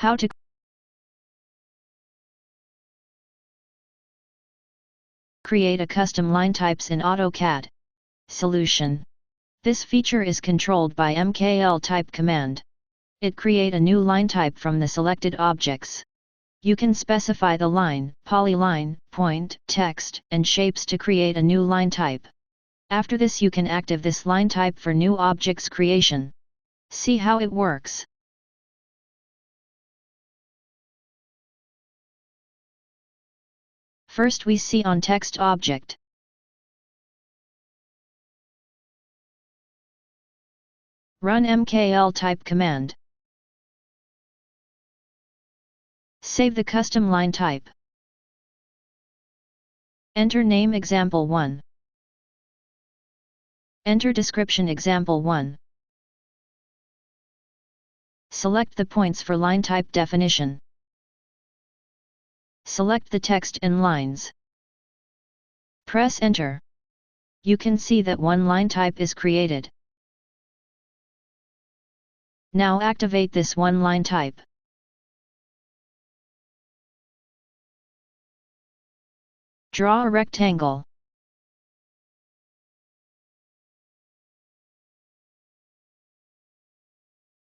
How to create a custom line types in AutoCAD. Solution. This feature is controlled by MKLTYPE command. It create a new line type from the selected objects. You can specify the line, polyline, point, text, and shapes to create a new line type. After this you can active this line type for new objects creation. See how it works. First we see on text object. Run MKLTYPE command. Save the custom line type. Enter name example 1. Enter description example 1. Select the points for line type definition. Select the text and lines. Press enter. You can see that one line type is created. Now activate this one line type. Draw a rectangle.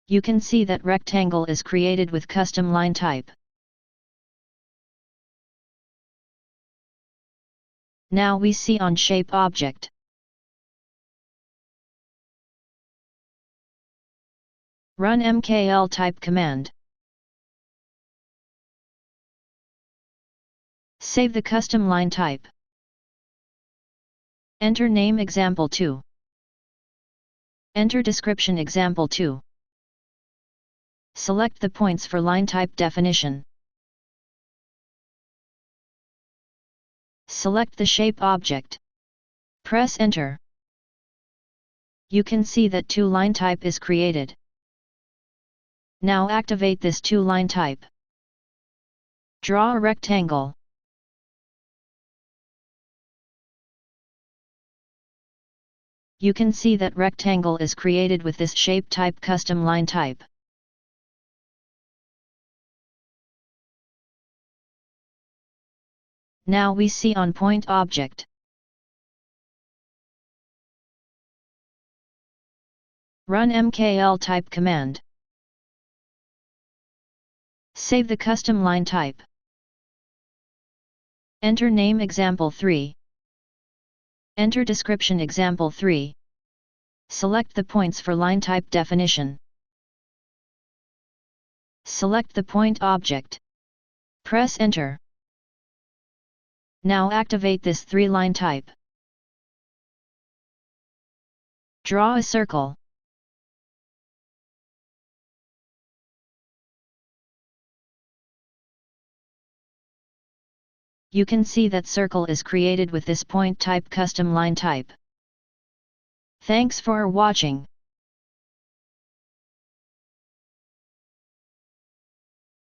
You can see that rectangle is created with custom line type. Now we see on shape object. Run MKLTYPE command. Save the custom line type. Enter name example 2. Enter description example 2. Select the points for line type definition. Select the shape object. Press enter. You can see that two line type is created. Now activate this two line type. Draw a rectangle. You can see that rectangle is created with this shape type custom line type. Now we see on point object. Run MKLTYPE command. Save the custom line type. Enter name example 3. Enter description example 3. Select the points for line type definition. Select the point object. Press enter. Now activate this 3 line type. Draw a circle. You can see that circle is created with this point type custom line type. Thanks for watching.